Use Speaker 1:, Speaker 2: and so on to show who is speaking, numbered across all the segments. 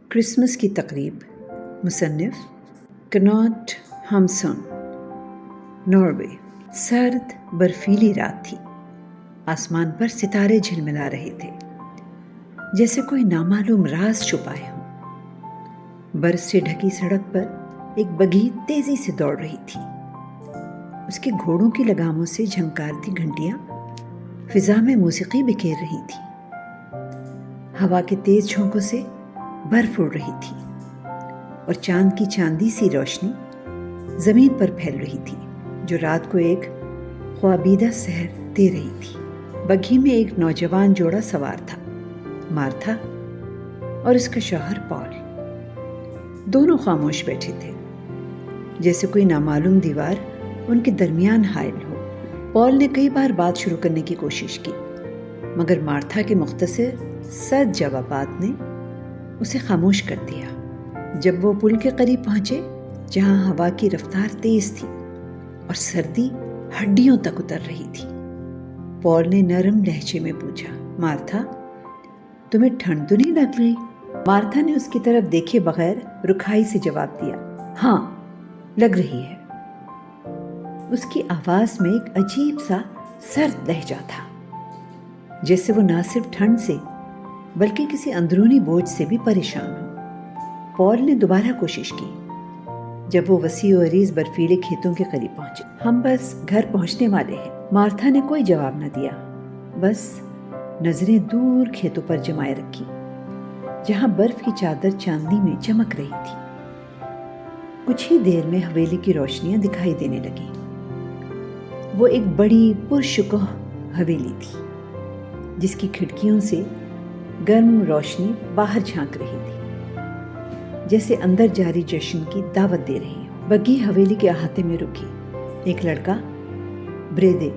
Speaker 1: Christmas کی تقریب، مصنف کنوٹ ہمسن، ناروے۔ سرد برفیلی رات تھی، آسمان پر ستارے جھلملا رہے تھے، جیسے کوئی نامعلوم راز چھپائے ہوں۔ برف سے ڈھکی سڑک پر ایک بگھی تیزی سے دوڑ رہی تھی، اس کے گھوڑوں کی لگاموں سے جھنکارتی گھنٹیاں فضا میں موسیقی بکھیر رہی تھی۔ ہوا کے تیز جھونکوں سے برف اڑ رہی تھی اور چاند کی چاندی سی روشنی زمین پر پھیل رہی تھی، جو رات کو ایک خوابیدہ سحر دے رہی تھی۔ بگھی میں ایک نوجوان جوڑا سوار تھا، مارتھا اور اس کا شوہر پال۔ دونوں خاموش بیٹھے تھے، جیسے کوئی نامعلوم دیوار ان کے درمیان حائل ہو۔ پال نے کئی بار بات شروع کرنے کی کوشش کی، مگر مارتھا کے مختصر سرد جوابات نے اسے خاموش کر دیا۔ جب وہ پل کے قریب پہنچے، جہاں ہوا کی رفتار تیز تھی اور سردی ہڈیوں تک اتر رہی تھی، پال نے نرم لہجے میں پوچھا، مارتھا، تمہیں ٹھنڈ تو نہیں لگ رہی؟ مارتھا نے اس کی طرف دیکھے بغیر رکھائی سے جواب دیا، ہاں، لگ رہی ہے۔ اس کی آواز میں ایک عجیب سا سرد لہجہ تھا، جیسے وہ نہ صرف ٹھنڈ سے بلکہ کسی اندرونی بوجھ سے بھی پریشان ہو۔ پال نے دوبارہ کوشش کی جب وہ وسیع و عریض برفیلے کھیتوں کے قریب پہنچے۔ ہم بس گھر پہنچنے والے ہیں۔ مارتھا نے کوئی جواب نہ دیا، بس نظریں دور کھیتوں پر جمائے رکھی، جہاں برف کی چادر چاندنی میں چمک رہی تھی۔ کچھ ہی دیر میں حویلی کی روشنیاں دکھائی دینے لگیں۔ وہ ایک بڑی پرشکوہ حویلی تھی، جس کی کھڑکیوں سے گرم روشنی باہر جھانک رہی تھی، جیسے اندر جاری جشن کی دعوت دے رہی ہو۔ بگھی حویلی کے احاطے میں رکی۔ ایک لڑکا، بریدے،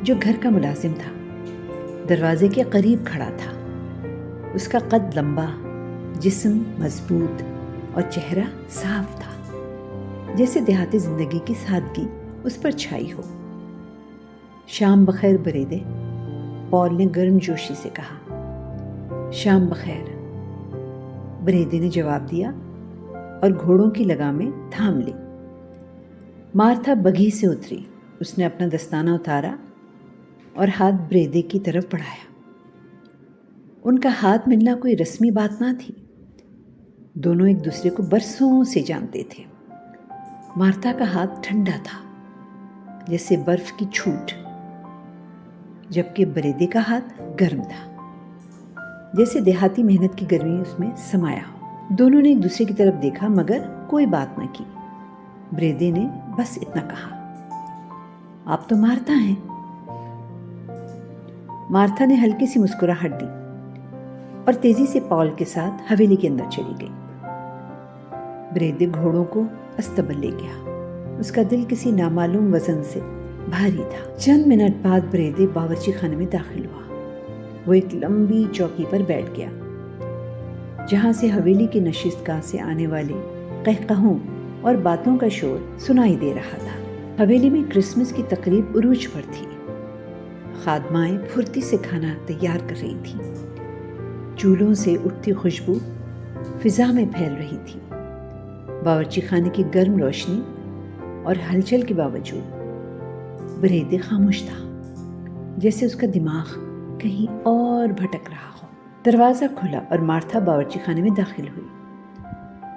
Speaker 1: جو گھر کا ملازم تھا، دروازے کے قریب کھڑا تھا۔ اس کا قد لمبا، جسم مضبوط اور چہرہ صاف تھا، جیسے دیہاتی زندگی کی سادگی اس پر چھائی ہو۔ شام بخیر بریدے، پال نے گرم جوشی سے کہا۔ شام بخیر، بریدے نے جواب دیا اور گھوڑوں کی لگامیں تھام لی۔ مارتھا بگھی سے اتری۔ اس نے اپنا دستانہ اتارا اور ہاتھ بریدے کی طرف بڑھایا۔ ان کا ہاتھ ملنا کوئی رسمی بات نہ تھی، دونوں ایک دوسرے کو برسوں سے جانتے تھے۔ مارتھا کا ہاتھ ٹھنڈا تھا، جیسے برف کی چھوٹ، جبکہ بریدے کا ہاتھ گرم تھا، جیسے دیہاتی محنت کی گرمی اس میں سمایا ہو۔ دونوں نے ایک دوسرے کی طرف دیکھا، مگر کوئی بات نہ کی۔ بریدے نے بس اتنا کہا، آپ تو مارتھا ہیں۔ مارتھا نے ہلکی سی مسکراہٹ دی اور تیزی سے پال کے ساتھ حویلی کے اندر چلی گئی۔ بریدے گھوڑوں کو استبل لے گیا۔ اس کا دل کسی نامعلوم وزن سے بھاری تھا۔ چند منٹ بعد بریدے باورچی خانے میں داخل ہوا۔ وہ ایک لمبی چوکی پر بیٹھ گیا، جہاں سے حویلی کی نشست گاہ سے آنے والے قہقہوں اور باتوں کا شور سنائی دے رہا تھا۔ حویلی میں کرسمس کی تقریب عروج پر تھی۔ خادمائیں پھرتی سے کھانا تیار کر رہی تھیں۔ چولہوں سے اٹھتی خوشبو فضا میں پھیل رہی تھی۔ باورچی خانے کی گرم روشنی اور ہلچل کے باوجود بریدے خاموش تھا، جیسے اس کا دماغ کہیں اور بھٹک رہا ہو۔ دروازہ کھلا اور مارتھا باورچی خانے میں داخل ہوئی۔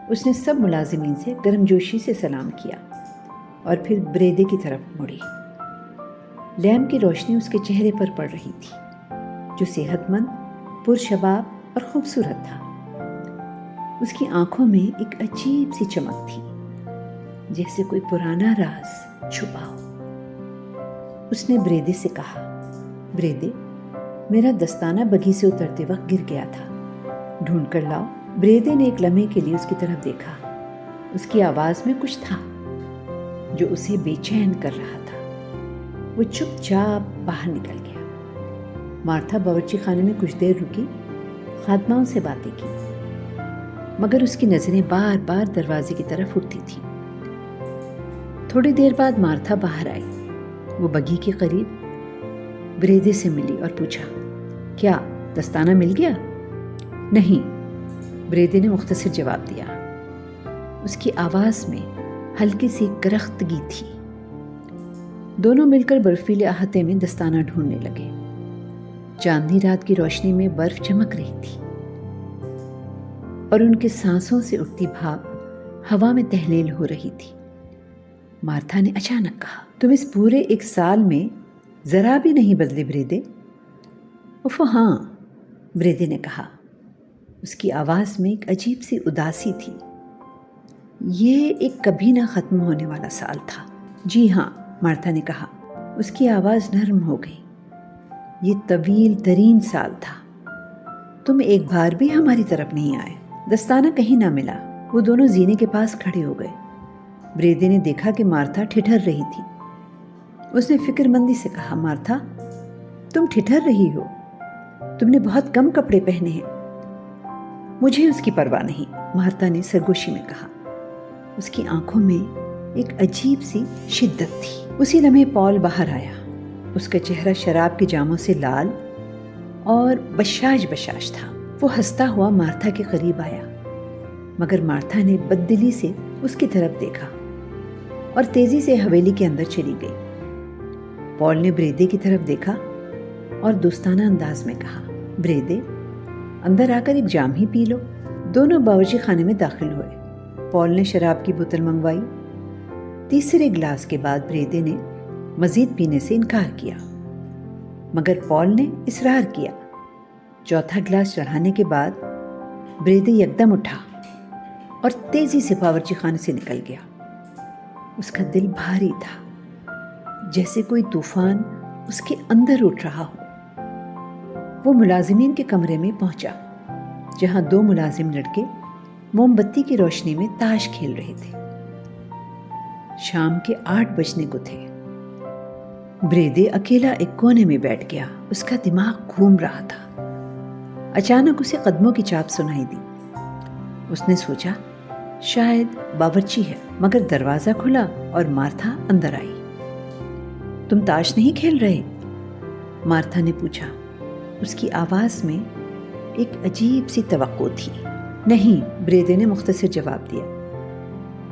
Speaker 1: اس نے سب ملازمین سے گرم جوشی سے سلام کیا اور پھر بریدے کی طرف مڑی۔ لیمپ کی روشنی اس کے چہرے پر پڑ رہی تھی، جو صحت مند، پرشباب اور خوبصورت تھا۔ اس کی آنکھوں میں ایک عجیب سی چمک تھی، جیسے کوئی پرانا راز چھپا ہو۔ اس نے بریدے سے کہا، بریدے، میرا دستانہ بگھی سے اترتے وقت گر گیا تھا، ڈھونڈ کر لاؤ۔ بریدے نے ایک لمحے کے لیے اس کی طرف دیکھا۔ اس کی آواز میں کچھ تھا جو اسے بے چین کر رہا تھا۔ وہ چپ چاپ باہر نکل گیا۔ مارتھا باورچی خانے میں کچھ دیر رکی، خادماؤں سے باتیں کی، مگر اس کی نظریں بار بار دروازے کی طرف اٹھتی تھیں۔ تھوڑی دیر بعد مارتھا باہر آئی۔ وہ بگھی کے قریب بریدے سے ملی اور پوچھا، کیا دستانہ مل گیا؟ نہیں، بریدے نے مختصر جواب دیا۔ اس کی آواز میں ہلکی سی کرختگی تھی۔ دونوں مل کر برفیلے احاطے میں دستانہ ڈھونڈنے لگے۔ چاندنی رات کی روشنی میں برف چمک رہی تھی اور ان کے سانسوں سے اٹھتی بھاپ ہوا میں تحلیل ہو رہی تھی۔ مارتھا نے اچانک کہا، تم اس پورے 1 سال میں ذرا بھی نہیں بدلے بریدے۔ ہاں، بریدے نے کہا۔ اس کی آواز میں ایک عجیب سی اداسی تھی۔ یہ ایک کبھی نہ ختم ہونے والا سال تھا۔ جی ہاں، مارتھا نے کہا۔ اس کی آواز نرم ہو گئی۔ یہ طویل ترین سال تھا۔ تم ایک بار بھی ہماری طرف نہیں آئے۔ دستانہ کہیں نہ ملا۔ وہ دونوں زینے کے پاس کھڑے ہو گئے۔ بریدے نے دیکھا کہ مارتھا ٹھٹھر رہی تھی۔ اس نے فکر مندی سے کہا، مارتھا، تم ٹھٹھر رہی ہو۔ تم نے بہت کم کپڑے پہنے ہیں۔ مجھے اس کی پرواہ نہیں، مارتھا نے سرگوشی میں کہا۔ اس کی آنکھوں میں ایک عجیب سی شدت تھی۔ اسی لمحے پال باہر آیا۔ اس کا چہرہ شراب کے جاموں سے لال اور بشاش تھا۔ وہ ہنستا ہوا مارتھا کے قریب آیا، مگر مارتھا نے بددلی سے اس کی طرف دیکھا اور تیزی سے حویلی کے اندر چلی گئی۔ پال نے بریدے کی طرف دیکھا اور دوستانہ انداز میں کہا، بریدے، اندر آ کر ایک جام ہی پی لو۔ دونوں باورچی خانے میں داخل ہوئے۔ پال نے شراب کی بوتل منگوائی۔ تیسرے گلاس کے بعد بریدے نے مزید پینے سے انکار کیا، مگر پال نے اصرار کیا۔ چوتھا گلاس چڑھانے کے بعد بریدے یکدم اٹھا اور تیزی سے باورچی خانے سے نکل گیا۔ اس کا دل بھاری تھا، جیسے کوئی طوفان اس کے اندر اٹھ رہا ہو۔ وہ ملازمین کے کمرے میں پہنچا، جہاں 2 ملازم لڑکے موم بتی کی روشنی میں تاش کھیل رہے تھے۔ شام کے 8 بجنے کو تھے۔ بریدے اکیلا ایک کونے میں بیٹھ گیا۔ اس کا دماغ گھوم رہا تھا۔ اچانک اسے قدموں کی چاپ سنائی دی۔ اس نے سوچا شاید باورچی ہے، مگر دروازہ کھلا اور مارتھا اندر آئی۔ تم تاش نہیں کھیل رہے؟ مارتھا نے پوچھا۔ اس کی آواز میں ایک عجیب سی توقع تھی۔ نہیں، بریدے نے مختصر جواب دیا۔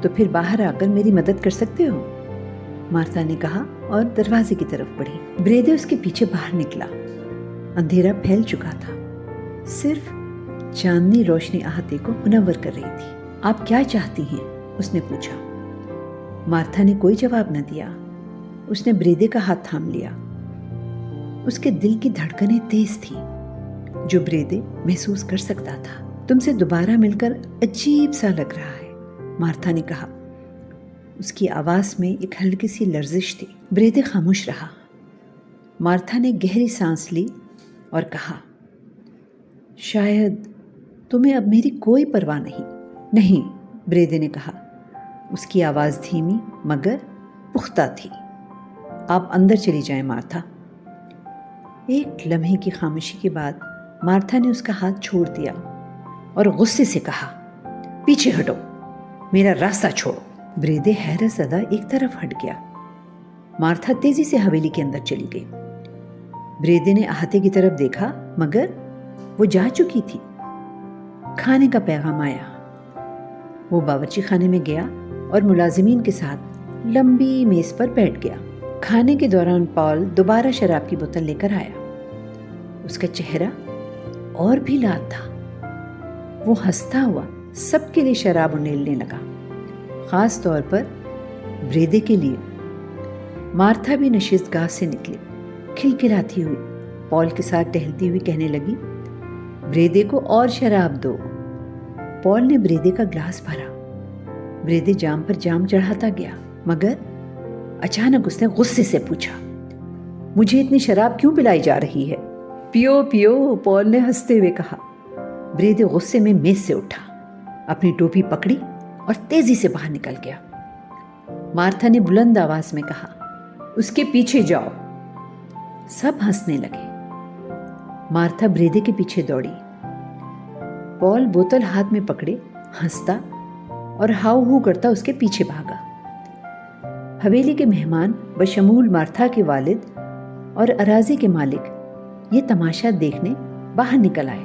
Speaker 1: تو پھر باہر آ کر میری مدد کر سکتے ہو، مارتھا نے کہا اور دروازے کی طرف بڑھی۔ بریدے اس کے پیچھے باہر نکلا۔ اندھیرا پھیل چکا تھا، صرف چاندنی روشنی احاطے کو منور کر رہی تھی۔ آپ کیا چاہتی ہیں؟ اس نے پوچھا۔ مارتھا نے کوئی جواب نہ دیا۔ اس نے بریدے کا ہاتھ تھام لیا۔ اس کے دل کی دھڑکنیں تیز تھیں، جو بریدے محسوس کر سکتا تھا۔ تم سے دوبارہ مل کر عجیب سا لگ رہا ہے، مارتھا نے کہا۔ اس کی آواز میں ایک ہلکی سی لرزش تھی۔ بریدے خاموش رہا۔ مارتھا نے گہری سانس لی اور کہا، شاید تمہیں اب میری کوئی پرواہ نہیں۔ نہیں، بریدے نے کہا۔ اس کی آواز دھیمی مگر پختہ تھی۔ آپ اندر چلی جائیں، مارتھا۔ ایک لمحے کی خاموشی کے بعد مارتھا نے اس کا ہاتھ چھوڑ دیا اور غصے سے کہا، پیچھے ہٹو، میرا راستہ چھوڑو۔ بریدے حیرت زدہ ایک طرف ہٹ گیا۔ مارتھا تیزی سے حویلی کے اندر چلی گئی۔ بریدے نے احاطے کی طرف دیکھا، مگر وہ جا چکی تھی۔ کھانے کا پیغام آیا۔ وہ باورچی خانے میں گیا اور ملازمین کے ساتھ لمبی میز پر بیٹھ گیا۔ کھانے کے دوران پال دوبارہ شراب کی بوتل لے کر آیا۔ اس کا چہرہ اور بھی لال تھا۔ وہ ہنستا ہوا سب کے لیے شراب انیلنے لگا، خاص طور پر بریدے کے لیے۔ مارتھا بھی نشست گاہ سے نکلی، کھلکھلاتی ہوئی پال کے ساتھ ٹہلتی ہوئی کہنے لگی، بریدے کو اور شراب دو۔ پال نے بریدے کا گلاس بھرا۔ بریدے جام پر جام چڑھاتا گیا، مگر اچانک اس نے غصے سے پوچھا، مجھے اتنی شراب کیوں پلائی جا رہی ہے؟ پیو پیو، پال نے ہنستے ہوئے کہا۔ بریدے غصے میں میز سے اٹھا، اپنی ٹوپی پکڑی اور تیزی سے باہر نکل گیا۔ مارتھا نے بلند آواز میں کہا، اس کے پیچھے جاؤ۔ سب ہنسنے لگے۔ مارتھا بریدے کے پیچھے دوڑی۔ پال بوتل ہاتھ میں پکڑے ہنستا اور ہاؤ ہو کرتا اس کے پیچھے بھاگا۔ حویلی کے مہمان بشمول مارتھا کے والد اور اراضی کے مالک یہ تماشا دیکھنے باہر نکل آئے۔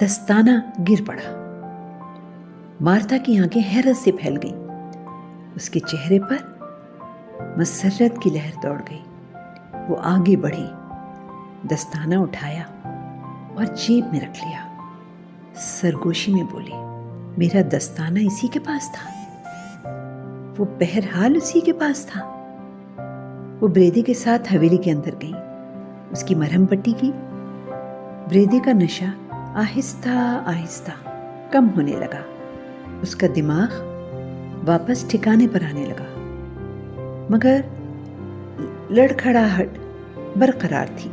Speaker 1: دستانہ گر پڑا۔ مارتھا کی آنکھیں حیرت سے پھیل گئیں۔ اس کے چہرے پر مسرت کی لہر دوڑ گئی۔ وہ آگے بڑھی، دستانہ اٹھایا اور جیب میں رکھ لیا۔ سرگوشی میں بولی، میرا دستانہ اسی کے پاس تھا، وہ بہرحال اسی کے پاس تھا۔ وہ بریدے کے ساتھ حویلی کے اندر گئی، اس کی مرہم پٹی کی۔ بریدے کا نشہ آہستہ آہستہ کم ہونے لگا، اس کا دماغ واپس ٹھکانے پر آنے لگا، مگر لڑکھڑاہٹ برقرار تھی۔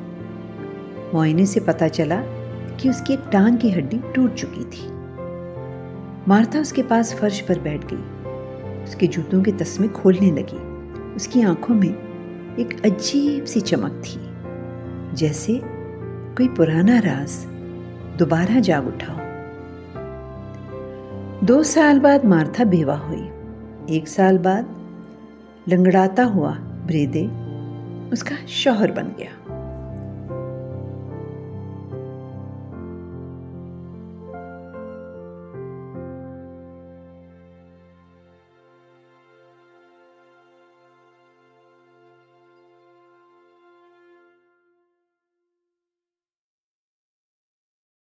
Speaker 1: معائنے سے پتہ چلا کہ اس کی ایک ٹانگ کی ہڈی ٹوٹ چکی تھی۔ مارتھا اس کے پاس فرش پر بیٹھ گئی، اس کے جوتوں کے تسمے کھولنے لگی۔ اس کی آنکھوں میں ایک عجیب سی چمک تھی، جیسے کوئی پرانا راز دوبارہ جاگ اٹھا ہو۔ 2 سال بعد مارتھا بیوہ ہوئی۔ 1 سال بعد لنگڑاتا ہوا بریدے اس کا شوہر بن گیا۔